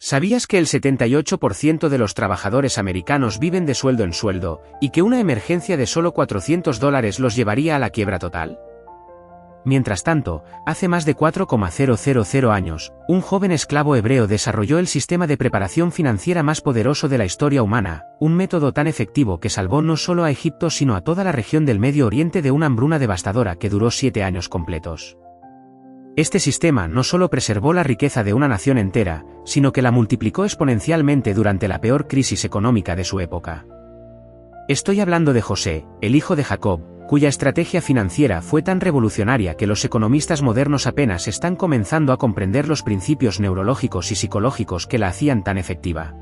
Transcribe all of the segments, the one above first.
¿Sabías que el 78% de los trabajadores americanos viven de sueldo en sueldo, y que una emergencia de solo $400 los llevaría a la quiebra total? Mientras tanto, hace más de 4,000 años, un joven esclavo hebreo desarrolló el sistema de preparación financiera más poderoso de la historia humana, un método tan efectivo que salvó no solo a Egipto sino a toda la región del Medio Oriente de una hambruna devastadora que duró 7 años completos. Este sistema no solo preservó la riqueza de una nación entera, sino que la multiplicó exponencialmente durante la peor crisis económica de su época. Estoy hablando de José, el hijo de Jacob, cuya estrategia financiera fue tan revolucionaria que los economistas modernos apenas están comenzando a comprender los principios neurológicos y psicológicos que la hacían tan efectiva.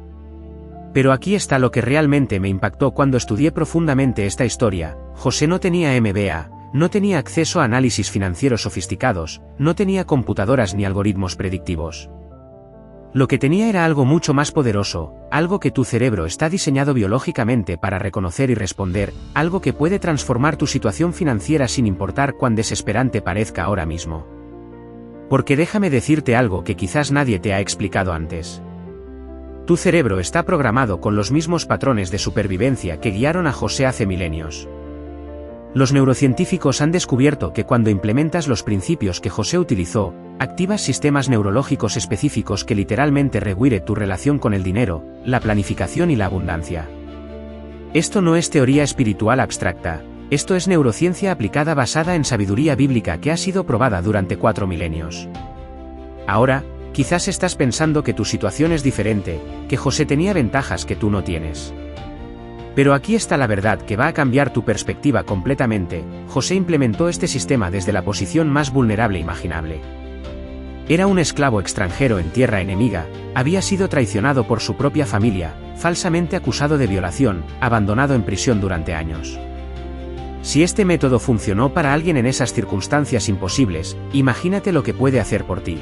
Pero aquí está lo que realmente me impactó cuando estudié profundamente esta historia. José no tenía MBA, no tenía acceso a análisis financieros sofisticados, no tenía computadoras ni algoritmos predictivos. Lo que tenía era algo mucho más poderoso, algo que tu cerebro está diseñado biológicamente para reconocer y responder, algo que puede transformar tu situación financiera sin importar cuán desesperante parezca ahora mismo. Porque déjame decirte algo que quizás nadie te ha explicado antes. Tu cerebro está programado con los mismos patrones de supervivencia que guiaron a José hace milenios. Los neurocientíficos han descubierto que cuando implementas los principios que José utilizó, activas sistemas neurológicos específicos que literalmente regulan tu relación con el dinero, la planificación y la abundancia. Esto no es teoría espiritual abstracta, esto es neurociencia aplicada basada en sabiduría bíblica que ha sido probada durante 4 milenios. Ahora, quizás estás pensando que tu situación es diferente, que José tenía ventajas que tú no tienes. Pero aquí está la verdad que va a cambiar tu perspectiva completamente. José implementó este sistema desde la posición más vulnerable imaginable. Era un esclavo extranjero en tierra enemiga, había sido traicionado por su propia familia, falsamente acusado de violación, abandonado en prisión durante años. Si este método funcionó para alguien en esas circunstancias imposibles, imagínate lo que puede hacer por ti.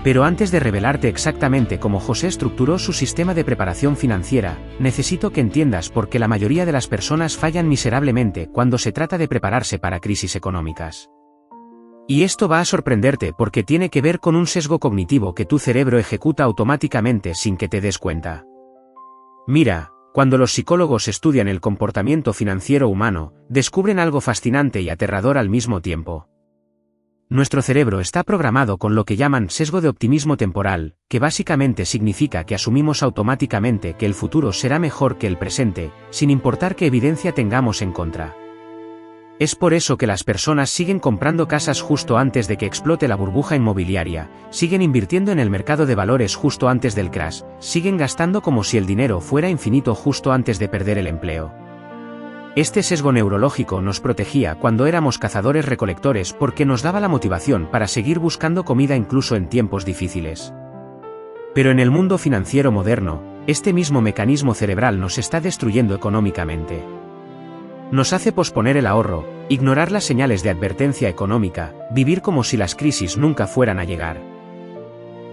Pero antes de revelarte exactamente cómo José estructuró su sistema de preparación financiera, necesito que entiendas por qué la mayoría de las personas fallan miserablemente cuando se trata de prepararse para crisis económicas. Y esto va a sorprenderte porque tiene que ver con un sesgo cognitivo que tu cerebro ejecuta automáticamente sin que te des cuenta. Mira, cuando los psicólogos estudian el comportamiento financiero humano, descubren algo fascinante y aterrador al mismo tiempo. Nuestro cerebro está programado con lo que llaman sesgo de optimismo temporal, que básicamente significa que asumimos automáticamente que el futuro será mejor que el presente, sin importar qué evidencia tengamos en contra. Es por eso que las personas siguen comprando casas justo antes de que explote la burbuja inmobiliaria, siguen invirtiendo en el mercado de valores justo antes del crash, siguen gastando como si el dinero fuera infinito justo antes de perder el empleo. Este sesgo neurológico nos protegía cuando éramos cazadores-recolectores porque nos daba la motivación para seguir buscando comida incluso en tiempos difíciles. Pero en el mundo financiero moderno, este mismo mecanismo cerebral nos está destruyendo económicamente. Nos hace posponer el ahorro, ignorar las señales de advertencia económica, vivir como si las crisis nunca fueran a llegar.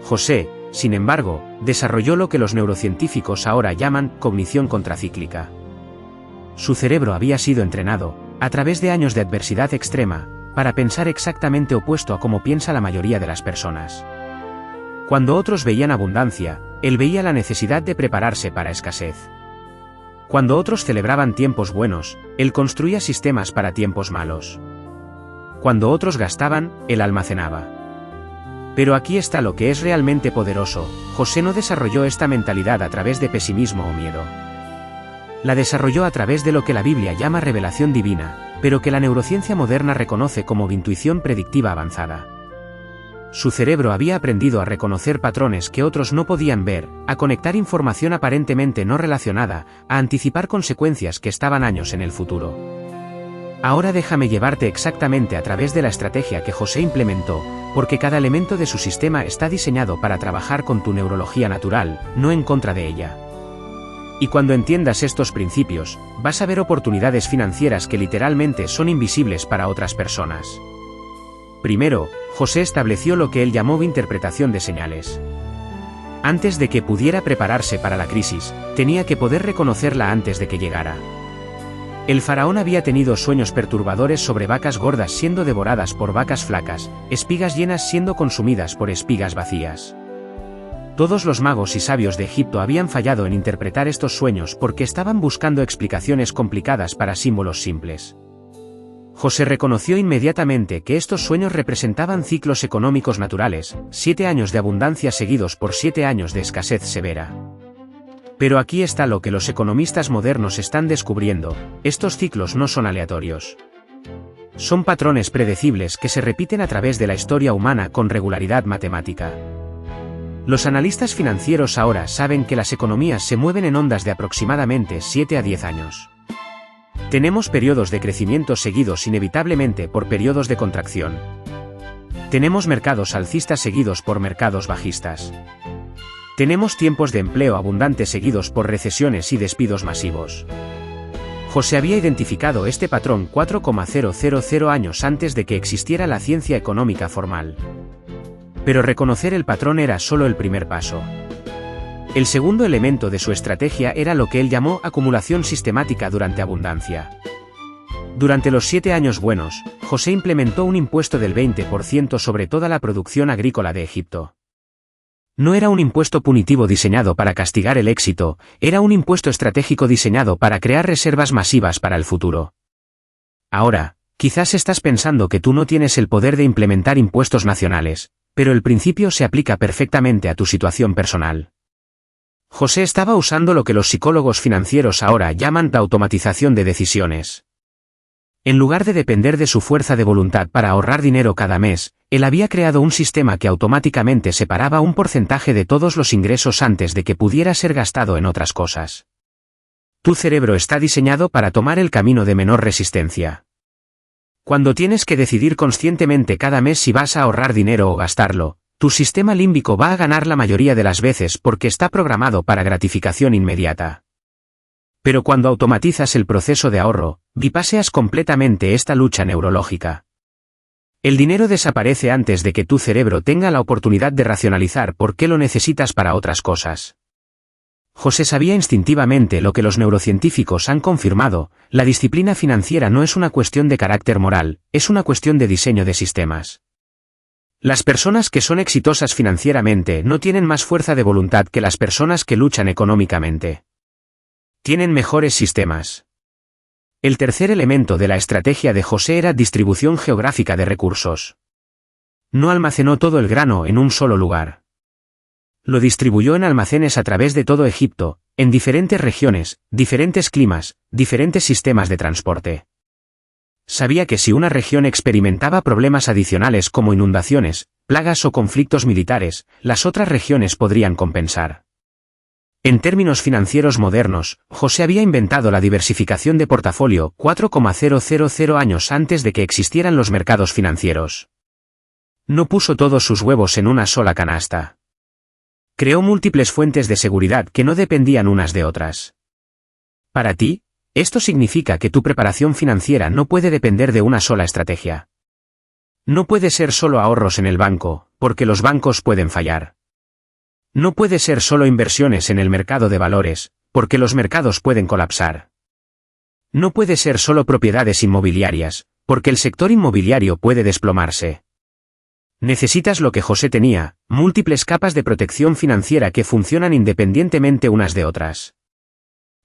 José, sin embargo, desarrolló lo que los neurocientíficos ahora llaman cognición contracíclica. Su cerebro había sido entrenado, a través de años de adversidad extrema, para pensar exactamente opuesto a como piensa la mayoría de las personas. Cuando otros veían abundancia, él veía la necesidad de prepararse para escasez. Cuando otros celebraban tiempos buenos, él construía sistemas para tiempos malos. Cuando otros gastaban, él almacenaba. Pero aquí está lo que es realmente poderoso: José no desarrolló esta mentalidad a través de pesimismo o miedo. La desarrolló a través de lo que la Biblia llama revelación divina, pero que la neurociencia moderna reconoce como intuición predictiva avanzada. Su cerebro había aprendido a reconocer patrones que otros no podían ver, a conectar información aparentemente no relacionada, a anticipar consecuencias que estaban años en el futuro. Ahora déjame llevarte exactamente a través de la estrategia que José implementó, porque cada elemento de su sistema está diseñado para trabajar con tu neurología natural, no en contra de ella. Y cuando entiendas estos principios, vas a ver oportunidades financieras que literalmente son invisibles para otras personas. Primero, José estableció lo que él llamó interpretación de señales. Antes de que pudiera prepararse para la crisis, tenía que poder reconocerla antes de que llegara. El faraón había tenido sueños perturbadores sobre vacas gordas siendo devoradas por vacas flacas, espigas llenas siendo consumidas por espigas vacías. Todos los magos y sabios de Egipto habían fallado en interpretar estos sueños porque estaban buscando explicaciones complicadas para símbolos simples. José reconoció inmediatamente que estos sueños representaban ciclos económicos naturales, 7 años de abundancia seguidos por 7 años de escasez severa. Pero aquí está lo que los economistas modernos están descubriendo: estos ciclos no son aleatorios. Son patrones predecibles que se repiten a través de la historia humana con regularidad matemática. Los analistas financieros ahora saben que las economías se mueven en ondas de aproximadamente 7 a 10 años. Tenemos periodos de crecimiento seguidos inevitablemente por periodos de contracción. Tenemos mercados alcistas seguidos por mercados bajistas. Tenemos tiempos de empleo abundantes seguidos por recesiones y despidos masivos. José había identificado este patrón 4,000 años antes de que existiera la ciencia económica formal. Pero reconocer el patrón era solo el primer paso. El segundo elemento de su estrategia era lo que él llamó acumulación sistemática durante abundancia. Durante los 7 años buenos, José implementó un impuesto del 20% sobre toda la producción agrícola de Egipto. No era un impuesto punitivo diseñado para castigar el éxito, era un impuesto estratégico diseñado para crear reservas masivas para el futuro. Ahora, quizás estás pensando que tú no tienes el poder de implementar impuestos nacionales, pero el principio se aplica perfectamente a tu situación personal. José estaba usando lo que los psicólogos financieros ahora llaman la automatización de decisiones. En lugar de depender de su fuerza de voluntad para ahorrar dinero cada mes, él había creado un sistema que automáticamente separaba un porcentaje de todos los ingresos antes de que pudiera ser gastado en otras cosas. Tu cerebro está diseñado para tomar el camino de menor resistencia. Cuando tienes que decidir conscientemente cada mes si vas a ahorrar dinero o gastarlo, tu sistema límbico va a ganar la mayoría de las veces porque está programado para gratificación inmediata. Pero cuando automatizas el proceso de ahorro, bypaseas completamente esta lucha neurológica. El dinero desaparece antes de que tu cerebro tenga la oportunidad de racionalizar por qué lo necesitas para otras cosas. José sabía instintivamente lo que los neurocientíficos han confirmado: la disciplina financiera no es una cuestión de carácter moral, es una cuestión de diseño de sistemas. Las personas que son exitosas financieramente no tienen más fuerza de voluntad que las personas que luchan económicamente. Tienen mejores sistemas. El tercer elemento de la estrategia de José era distribución geográfica de recursos. No almacenó todo el grano en un solo lugar. Lo distribuyó en almacenes a través de todo Egipto, en diferentes regiones, diferentes climas, diferentes sistemas de transporte. Sabía que si una región experimentaba problemas adicionales como inundaciones, plagas o conflictos militares, las otras regiones podrían compensar. En términos financieros modernos, José había inventado la diversificación de portafolio 4,000 años antes de que existieran los mercados financieros. No puso todos sus huevos en una sola canasta. Creó múltiples fuentes de seguridad que no dependían unas de otras. Para ti, esto significa que tu preparación financiera no puede depender de una sola estrategia. No puede ser solo ahorros en el banco, porque los bancos pueden fallar. No puede ser solo inversiones en el mercado de valores, porque los mercados pueden colapsar. No puede ser solo propiedades inmobiliarias, porque el sector inmobiliario puede desplomarse. Necesitas lo que José tenía: múltiples capas de protección financiera que funcionan independientemente unas de otras.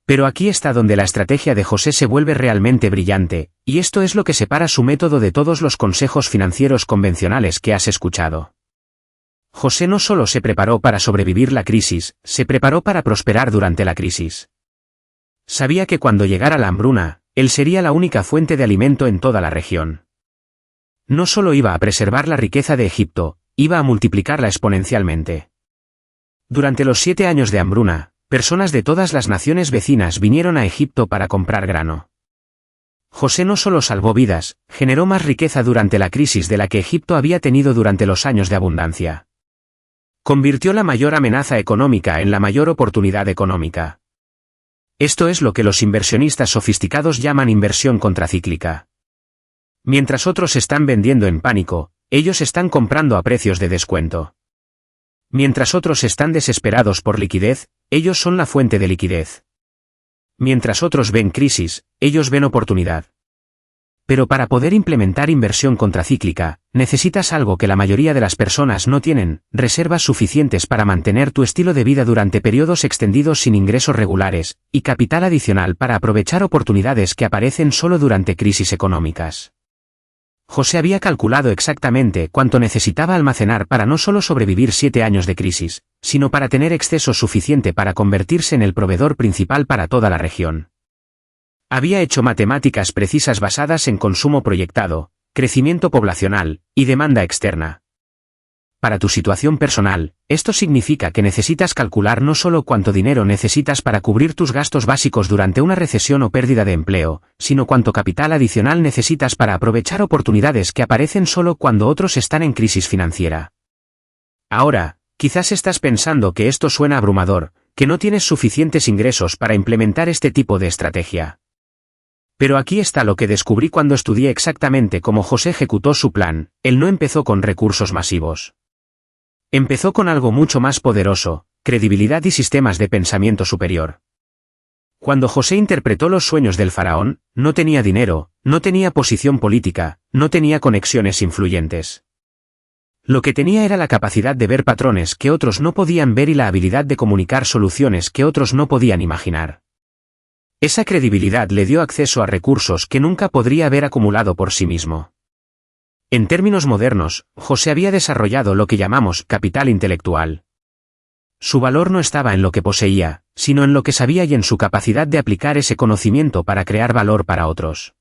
Pero aquí está donde la estrategia de José se vuelve realmente brillante, y esto es lo que separa su método de todos los consejos financieros convencionales que has escuchado. José no solo se preparó para sobrevivir la crisis, se preparó para prosperar durante la crisis. Sabía que cuando llegara la hambruna, él sería la única fuente de alimento en toda la región. No solo iba a preservar la riqueza de Egipto, iba a multiplicarla exponencialmente. Durante los 7 años de hambruna, personas de todas las naciones vecinas vinieron a Egipto para comprar grano. José no solo salvó vidas, generó más riqueza durante la crisis de la que Egipto había tenido durante los años de abundancia. Convirtió la mayor amenaza económica en la mayor oportunidad económica. Esto es lo que los inversionistas sofisticados llaman inversión contracíclica. Mientras otros están vendiendo en pánico, ellos están comprando a precios de descuento. Mientras otros están desesperados por liquidez, ellos son la fuente de liquidez. Mientras otros ven crisis, ellos ven oportunidad. Pero para poder implementar inversión contracíclica, necesitas algo que la mayoría de las personas no tienen: reservas suficientes para mantener tu estilo de vida durante periodos extendidos sin ingresos regulares, y capital adicional para aprovechar oportunidades que aparecen solo durante crisis económicas. José había calculado exactamente cuánto necesitaba almacenar para no solo sobrevivir 7 años de crisis, sino para tener exceso suficiente para convertirse en el proveedor principal para toda la región. Había hecho matemáticas precisas basadas en consumo proyectado, crecimiento poblacional y demanda externa. Para tu situación personal, esto significa que necesitas calcular no solo cuánto dinero necesitas para cubrir tus gastos básicos durante una recesión o pérdida de empleo, sino cuánto capital adicional necesitas para aprovechar oportunidades que aparecen solo cuando otros están en crisis financiera. Ahora, quizás estás pensando que esto suena abrumador, que no tienes suficientes ingresos para implementar este tipo de estrategia. Pero aquí está lo que descubrí cuando estudié exactamente cómo José ejecutó su plan. Él no empezó con recursos masivos. Empezó con algo mucho más poderoso: credibilidad y sistemas de pensamiento superior. Cuando José interpretó los sueños del faraón, no tenía dinero, no tenía posición política, no tenía conexiones influyentes. Lo que tenía era la capacidad de ver patrones que otros no podían ver y la habilidad de comunicar soluciones que otros no podían imaginar. Esa credibilidad le dio acceso a recursos que nunca podría haber acumulado por sí mismo. En términos modernos, José había desarrollado lo que llamamos capital intelectual. Su valor no estaba en lo que poseía, sino en lo que sabía y en su capacidad de aplicar ese conocimiento para crear valor para otros.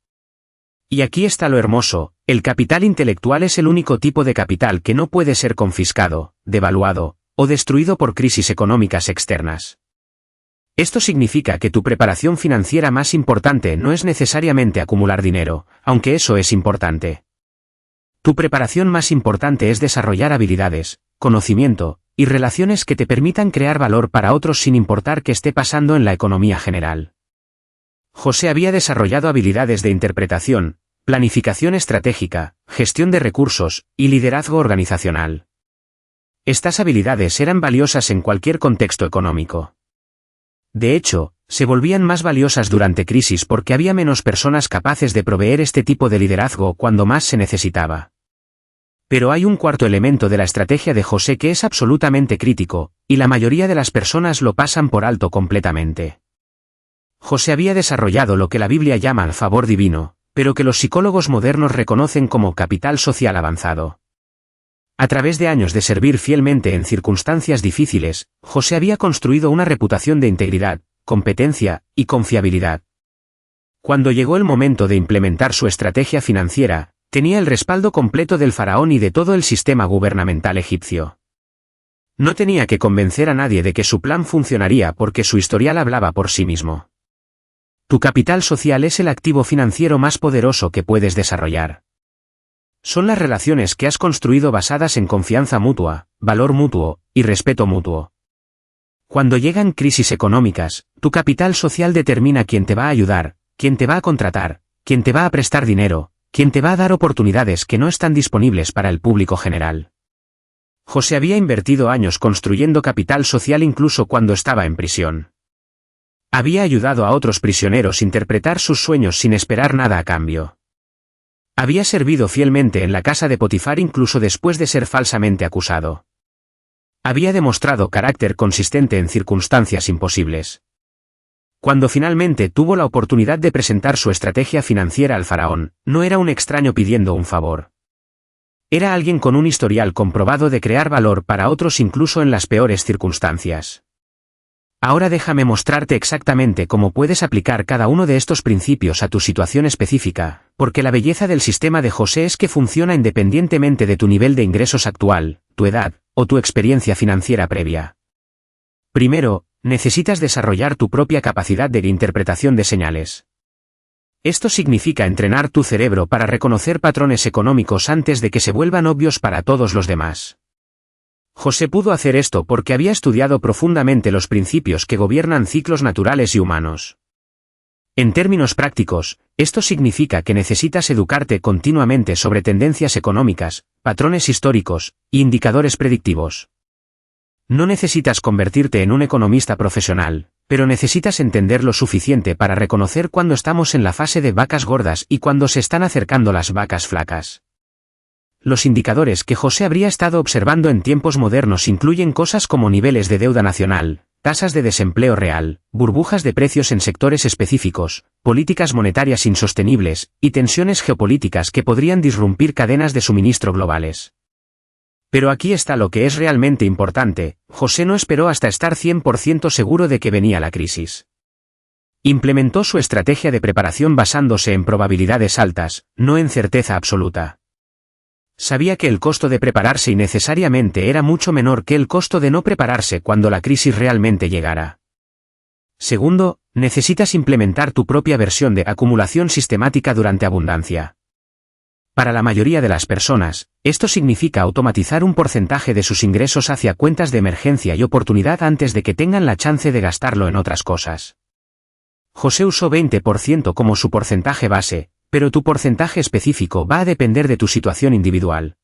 Y aquí está lo hermoso: el capital intelectual es el único tipo de capital que no puede ser confiscado, devaluado o destruido por crisis económicas externas. Esto significa que tu preparación financiera más importante no es necesariamente acumular dinero, aunque eso es importante. Tu preparación más importante es desarrollar habilidades, conocimiento y relaciones que te permitan crear valor para otros sin importar qué esté pasando en la economía general. José había desarrollado habilidades de interpretación, planificación estratégica, gestión de recursos y liderazgo organizacional. Estas habilidades eran valiosas en cualquier contexto económico. De hecho, se volvían más valiosas durante crisis porque había menos personas capaces de proveer este tipo de liderazgo cuando más se necesitaba. Pero hay un cuarto elemento de la estrategia de José que es absolutamente crítico, y la mayoría de las personas lo pasan por alto completamente. José había desarrollado lo que la Biblia llama el favor divino, pero que los psicólogos modernos reconocen como capital social avanzado. A través de años de servir fielmente en circunstancias difíciles, José había construido una reputación de integridad, competencia y confiabilidad. Cuando llegó el momento de implementar su estrategia financiera, tenía el respaldo completo del faraón y de todo el sistema gubernamental egipcio. No tenía que convencer a nadie de que su plan funcionaría porque su historial hablaba por sí mismo. Tu capital social es el activo financiero más poderoso que puedes desarrollar. Son las relaciones que has construido basadas en confianza mutua, valor mutuo y respeto mutuo. Cuando llegan crisis económicas, tu capital social determina quién te va a ayudar, quién te va a contratar, quién te va a prestar dinero, quién te va a dar oportunidades que no están disponibles para el público general. José había invertido años construyendo capital social incluso cuando estaba en prisión. Había ayudado a otros prisioneros a interpretar sus sueños sin esperar nada a cambio. Había servido fielmente en la casa de Potifar incluso después de ser falsamente acusado. Había demostrado carácter consistente en circunstancias imposibles. Cuando finalmente tuvo la oportunidad de presentar su estrategia financiera al faraón, no era un extraño pidiendo un favor. Era alguien con un historial comprobado de crear valor para otros incluso en las peores circunstancias. Ahora déjame mostrarte exactamente cómo puedes aplicar cada uno de estos principios a tu situación específica, porque la belleza del sistema de José es que funciona independientemente de tu nivel de ingresos actual, tu edad, o tu experiencia financiera previa. Primero, necesitas desarrollar tu propia capacidad de interpretación de señales. Esto significa entrenar tu cerebro para reconocer patrones económicos antes de que se vuelvan obvios para todos los demás. José pudo hacer esto porque había estudiado profundamente los principios que gobiernan ciclos naturales y humanos. En términos prácticos, esto significa que necesitas educarte continuamente sobre tendencias económicas, patrones históricos, e indicadores predictivos. No necesitas convertirte en un economista profesional, Pero necesitas entender lo suficiente para reconocer cuando estamos en la fase de vacas gordas y cuando se están acercando las vacas flacas. Los indicadores que José habría estado observando en tiempos modernos incluyen cosas como niveles de deuda nacional, tasas de desempleo real, burbujas de precios en sectores específicos, políticas monetarias insostenibles, y tensiones geopolíticas que podrían disrumpir cadenas de suministro globales. Pero aquí está lo que es realmente importante: José no esperó hasta estar 100% seguro de que venía la crisis. Implementó su estrategia de preparación basándose en probabilidades altas, no en certeza absoluta. Sabía que el costo de prepararse innecesariamente era mucho menor que el costo de no prepararse cuando la crisis realmente llegara. Segundo, necesitas implementar tu propia versión de acumulación sistemática durante abundancia. Para la mayoría de las personas, esto significa automatizar un porcentaje de sus ingresos hacia cuentas de emergencia y oportunidad antes de que tengan la chance de gastarlo en otras cosas. José usó 20% como su porcentaje base, pero tu porcentaje específico va a depender de tu situación individual.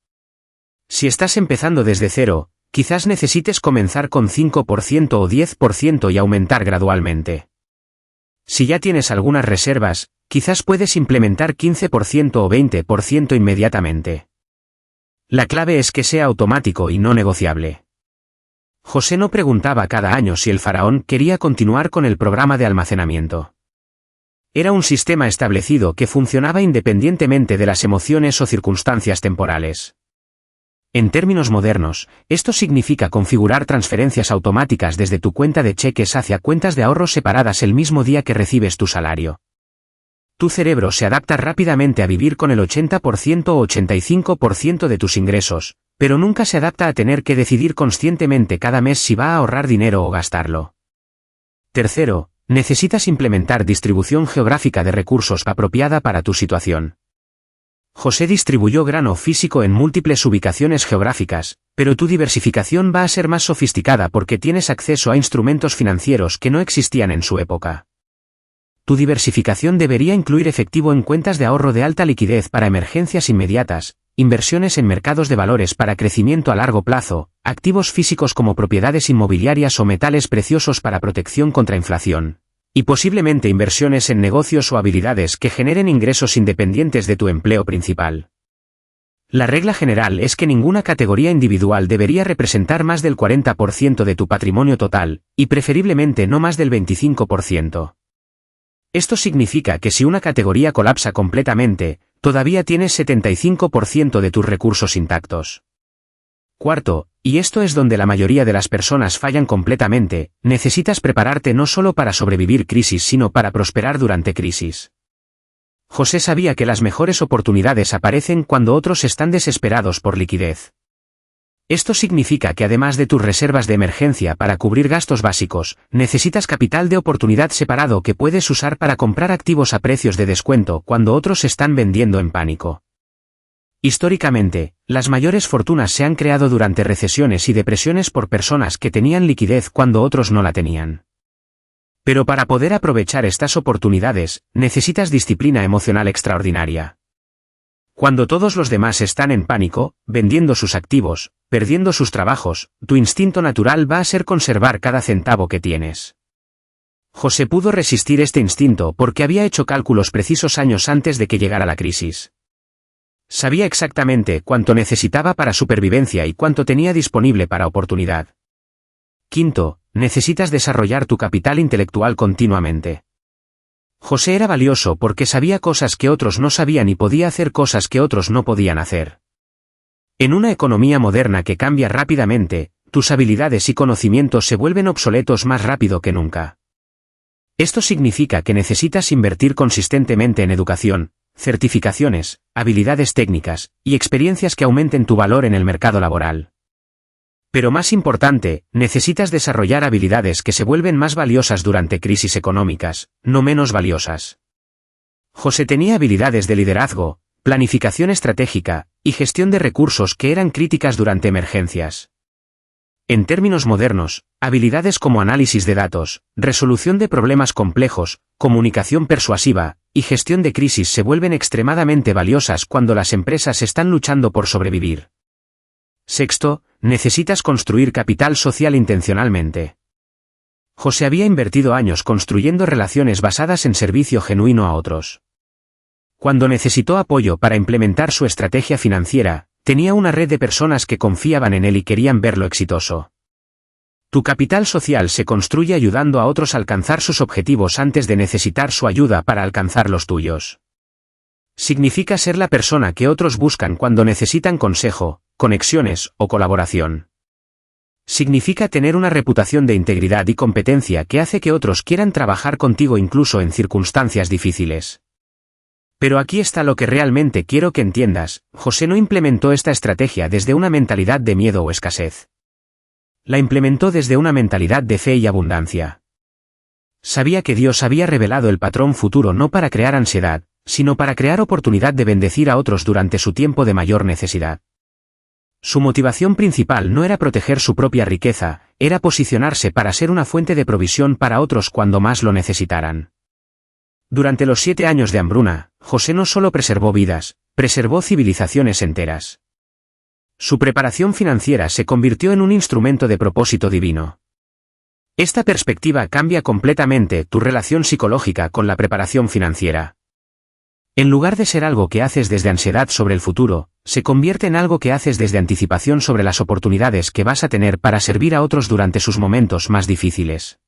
Si estás empezando desde cero, quizás necesites comenzar con 5% o 10% y aumentar gradualmente. Si ya tienes algunas reservas, quizás puedes implementar 15% o 20% inmediatamente. La clave es que sea automático y no negociable. José no preguntaba cada año si el faraón quería continuar con el programa de almacenamiento. Era un sistema establecido que funcionaba independientemente de las emociones o circunstancias temporales. En términos modernos, esto significa configurar transferencias automáticas desde tu cuenta de cheques hacia cuentas de ahorros separadas el mismo día que recibes tu salario. Tu cerebro se adapta rápidamente a vivir con el 80% o 85% de tus ingresos, pero nunca se adapta a tener que decidir conscientemente cada mes si va a ahorrar dinero o gastarlo. Tercero, necesitas implementar distribución geográfica de recursos apropiada para tu situación. José distribuyó grano físico en múltiples ubicaciones geográficas, pero tu diversificación va a ser más sofisticada porque tienes acceso a instrumentos financieros que no existían en su época. Tu diversificación debería incluir efectivo en cuentas de ahorro de alta liquidez para emergencias inmediatas, inversiones en mercados de valores para crecimiento a largo plazo, activos físicos como propiedades inmobiliarias o metales preciosos para protección contra inflación, y posiblemente inversiones en negocios o habilidades que generen ingresos independientes de tu empleo principal. La regla general es que ninguna categoría individual debería representar más del 40% de tu patrimonio total, y preferiblemente no más del 25%. Esto significa que si una categoría colapsa completamente, todavía tienes 75% de tus recursos intactos. Cuarto, y esto es donde la mayoría de las personas fallan completamente, necesitas prepararte no solo para sobrevivir crisis sino para prosperar durante crisis. José sabía que las mejores oportunidades aparecen cuando otros están desesperados por liquidez. Esto significa que además de tus reservas de emergencia para cubrir gastos básicos, necesitas capital de oportunidad separado que puedes usar para comprar activos a precios de descuento cuando otros están vendiendo en pánico. Históricamente, las mayores fortunas se han creado durante recesiones y depresiones por personas que tenían liquidez cuando otros no la tenían. Pero para poder aprovechar estas oportunidades, necesitas disciplina emocional extraordinaria. Cuando todos los demás están en pánico, vendiendo sus activos, perdiendo sus trabajos, tu instinto natural va a ser conservar cada centavo que tienes. José pudo resistir este instinto porque había hecho cálculos precisos años antes de que llegara la crisis. Sabía exactamente cuánto necesitaba para supervivencia y cuánto tenía disponible para oportunidad. Quinto, necesitas desarrollar tu capital intelectual continuamente. José era valioso porque sabía cosas que otros no sabían y podía hacer cosas que otros no podían hacer. En una economía moderna que cambia rápidamente, tus habilidades y conocimientos se vuelven obsoletos más rápido que nunca. Esto significa que necesitas invertir consistentemente en educación, certificaciones, habilidades técnicas, y experiencias que aumenten tu valor en el mercado laboral. Pero más importante, necesitas desarrollar habilidades que se vuelven más valiosas durante crisis económicas, no menos valiosas. José tenía habilidades de liderazgo, planificación estratégica, y gestión de recursos que eran críticas durante emergencias. En términos modernos, habilidades como análisis de datos, resolución de problemas complejos, comunicación persuasiva, y gestión de crisis se vuelven extremadamente valiosas cuando las empresas están luchando por sobrevivir. Sexto, necesitas construir capital social intencionalmente. José había invertido años construyendo relaciones basadas en servicio genuino a otros. Cuando necesitó apoyo para implementar su estrategia financiera, tenía una red de personas que confiaban en él y querían verlo exitoso. Tu capital social se construye ayudando a otros a alcanzar sus objetivos antes de necesitar su ayuda para alcanzar los tuyos. Significa ser la persona que otros buscan cuando necesitan consejo, conexiones o colaboración. Significa tener una reputación de integridad y competencia que hace que otros quieran trabajar contigo incluso en circunstancias difíciles. Pero aquí está lo que realmente quiero que entiendas: José no implementó esta estrategia desde una mentalidad de miedo o escasez. La implementó desde una mentalidad de fe y abundancia. Sabía que Dios había revelado el patrón futuro no para crear ansiedad, sino para crear oportunidad de bendecir a otros durante su tiempo de mayor necesidad. Su motivación principal no era proteger su propia riqueza, era posicionarse para ser una fuente de provisión para otros cuando más lo necesitaran. Durante los 7 años de hambruna, José no solo preservó vidas, preservó civilizaciones enteras. Su preparación financiera se convirtió en un instrumento de propósito divino. Esta perspectiva cambia completamente tu relación psicológica con la preparación financiera. En lugar de ser algo que haces desde ansiedad sobre el futuro, se convierte en algo que haces desde anticipación sobre las oportunidades que vas a tener para servir a otros durante sus momentos más difíciles.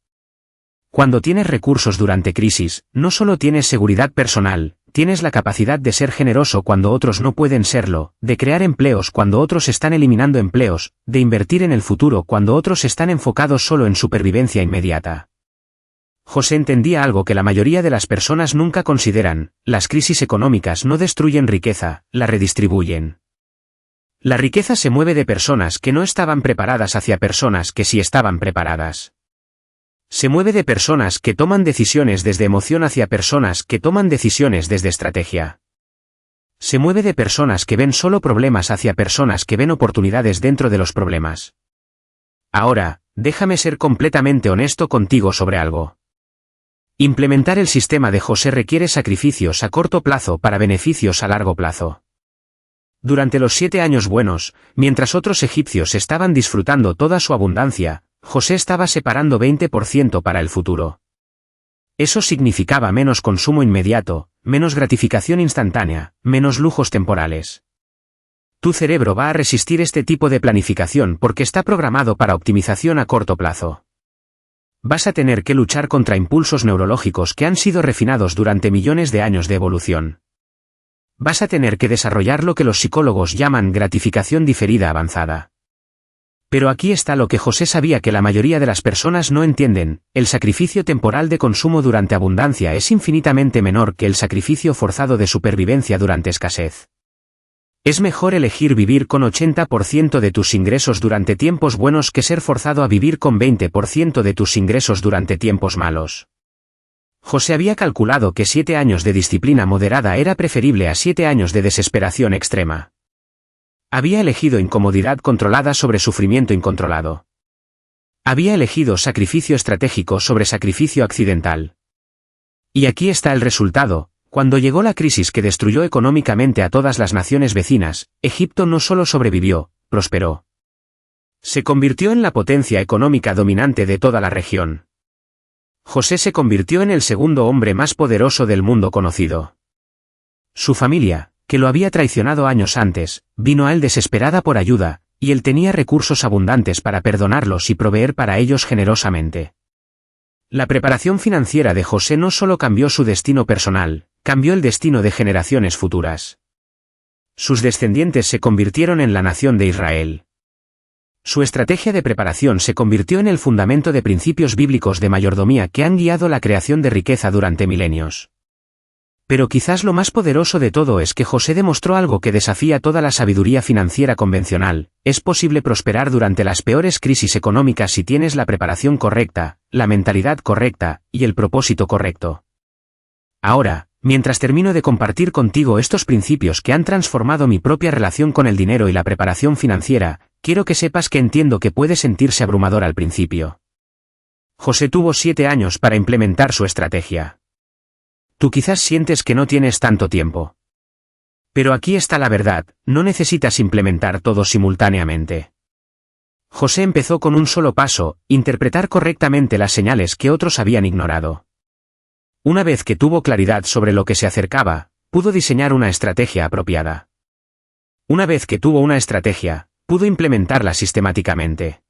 Cuando tienes recursos durante crisis, no solo tienes seguridad personal, tienes la capacidad de ser generoso cuando otros no pueden serlo, de crear empleos cuando otros están eliminando empleos, de invertir en el futuro cuando otros están enfocados solo en supervivencia inmediata. José entendía algo que la mayoría de las personas nunca consideran: las crisis económicas no destruyen riqueza, la redistribuyen. La riqueza se mueve de personas que no estaban preparadas hacia personas que sí estaban preparadas. Se mueve de personas que toman decisiones desde emoción hacia personas que toman decisiones desde estrategia. Se mueve de personas que ven solo problemas hacia personas que ven oportunidades dentro de los problemas. Ahora, déjame ser completamente honesto contigo sobre algo. Implementar el sistema de José requiere sacrificios a corto plazo para beneficios a largo plazo. Durante los 7 años buenos, mientras otros egipcios estaban disfrutando toda su abundancia, José estaba separando 20% para el futuro. Eso significaba menos consumo inmediato, menos gratificación instantánea, menos lujos temporales. Tu cerebro va a resistir este tipo de planificación porque está programado para optimización a corto plazo. Vas a tener que luchar contra impulsos neurológicos que han sido refinados durante millones de años de evolución. Vas a tener que desarrollar lo que los psicólogos llaman gratificación diferida avanzada. Pero aquí está lo que José sabía que la mayoría de las personas no entienden: el sacrificio temporal de consumo durante abundancia es infinitamente menor que el sacrificio forzado de supervivencia durante escasez. Es mejor elegir vivir con 80% de tus ingresos durante tiempos buenos que ser forzado a vivir con 20% de tus ingresos durante tiempos malos. José había calculado que 7 años de disciplina moderada era preferible a 7 años de desesperación extrema. Había elegido incomodidad controlada sobre sufrimiento incontrolado. Había elegido sacrificio estratégico sobre sacrificio accidental. Y aquí está el resultado: cuando llegó la crisis que destruyó económicamente a todas las naciones vecinas, Egipto no solo sobrevivió, prosperó. Se convirtió en la potencia económica dominante de toda la región. José se convirtió en el segundo hombre más poderoso del mundo conocido. Su familia, que lo había traicionado años antes, vino a él desesperada por ayuda, y él tenía recursos abundantes para perdonarlos y proveer para ellos generosamente. La preparación financiera de José no solo cambió su destino personal, cambió el destino de generaciones futuras. Sus descendientes se convirtieron en la nación de Israel. Su estrategia de preparación se convirtió en el fundamento de principios bíblicos de mayordomía que han guiado la creación de riqueza durante milenios. Pero quizás lo más poderoso de todo es que José demostró algo que desafía toda la sabiduría financiera convencional: es posible prosperar durante las peores crisis económicas si tienes la preparación correcta, la mentalidad correcta, y el propósito correcto. Ahora, mientras termino de compartir contigo estos principios que han transformado mi propia relación con el dinero y la preparación financiera, quiero que sepas que entiendo que puede sentirse abrumador al principio. José tuvo 7 años para implementar su estrategia. Tú quizás sientes que no tienes tanto tiempo. Pero aquí está la verdad: no necesitas implementar todo simultáneamente. José empezó con un solo paso: interpretar correctamente las señales que otros habían ignorado. Una vez que tuvo claridad sobre lo que se acercaba, pudo diseñar una estrategia apropiada. Una vez que tuvo una estrategia, pudo implementarla sistemáticamente.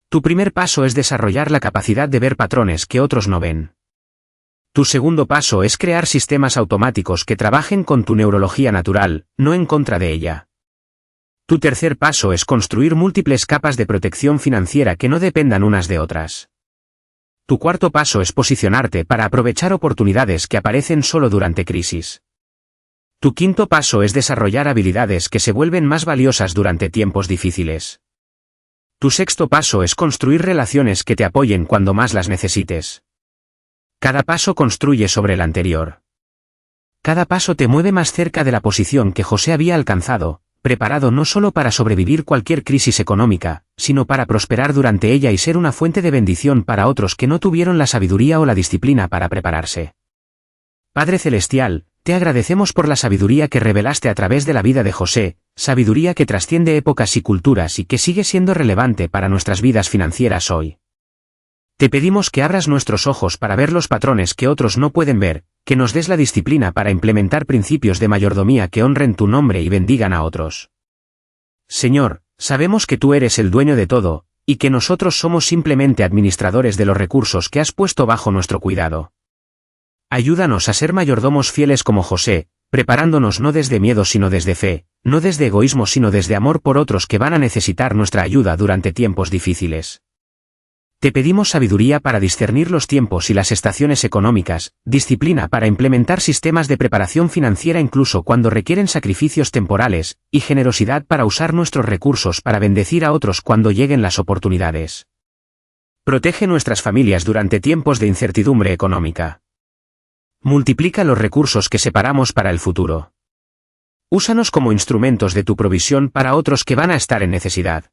Tu primer paso es desarrollar la capacidad de ver patrones que otros no ven. Tu segundo paso es crear sistemas automáticos que trabajen con tu neurología natural, no en contra de ella. Tu tercer paso es construir múltiples capas de protección financiera que no dependan unas de otras. Tu cuarto paso es posicionarte para aprovechar oportunidades que aparecen solo durante crisis. Tu quinto paso es desarrollar habilidades que se vuelven más valiosas durante tiempos difíciles. Tu sexto paso es construir relaciones que te apoyen cuando más las necesites. Cada paso construye sobre el anterior. Cada paso te mueve más cerca de la posición que José había alcanzado, preparado no solo para sobrevivir cualquier crisis económica, sino para prosperar durante ella y ser una fuente de bendición para otros que no tuvieron la sabiduría o la disciplina para prepararse. Padre Celestial, te agradecemos por la sabiduría que revelaste a través de la vida de José, sabiduría que trasciende épocas y culturas y que sigue siendo relevante para nuestras vidas financieras hoy. Te pedimos que abras nuestros ojos para ver los patrones que otros no pueden ver, que nos des la disciplina para implementar principios de mayordomía que honren tu nombre y bendigan a otros. Señor, sabemos que tú eres el dueño de todo, y que nosotros somos simplemente administradores de los recursos que has puesto bajo nuestro cuidado. Ayúdanos a ser mayordomos fieles como José, preparándonos no desde miedo sino desde fe, no desde egoísmo sino desde amor por otros que van a necesitar nuestra ayuda durante tiempos difíciles. Te pedimos sabiduría para discernir los tiempos y las estaciones económicas, disciplina para implementar sistemas de preparación financiera incluso cuando requieren sacrificios temporales, y generosidad para usar nuestros recursos para bendecir a otros cuando lleguen las oportunidades. Protege nuestras familias durante tiempos de incertidumbre económica. Multiplica los recursos que separamos para el futuro. Úsanos como instrumentos de tu provisión para otros que van a estar en necesidad.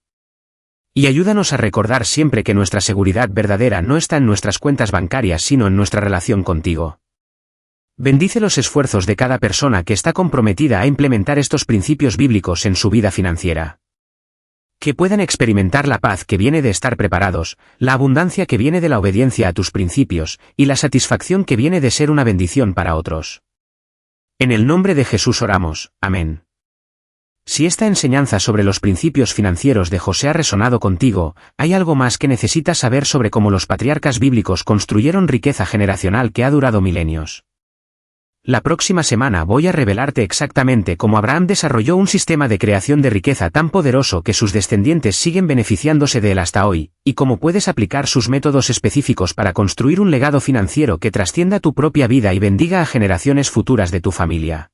Y ayúdanos a recordar siempre que nuestra seguridad verdadera no está en nuestras cuentas bancarias sino en nuestra relación contigo. Bendice los esfuerzos de cada persona que está comprometida a implementar estos principios bíblicos en su vida financiera. Que puedan experimentar la paz que viene de estar preparados, la abundancia que viene de la obediencia a tus principios, y la satisfacción que viene de ser una bendición para otros. En el nombre de Jesús oramos, amén. Si esta enseñanza sobre los principios financieros de José ha resonado contigo, hay algo más que necesitas saber sobre cómo los patriarcas bíblicos construyeron riqueza generacional que ha durado milenios. La próxima semana voy a revelarte exactamente cómo Abraham desarrolló un sistema de creación de riqueza tan poderoso que sus descendientes siguen beneficiándose de él hasta hoy, y cómo puedes aplicar sus métodos específicos para construir un legado financiero que trascienda tu propia vida y bendiga a generaciones futuras de tu familia.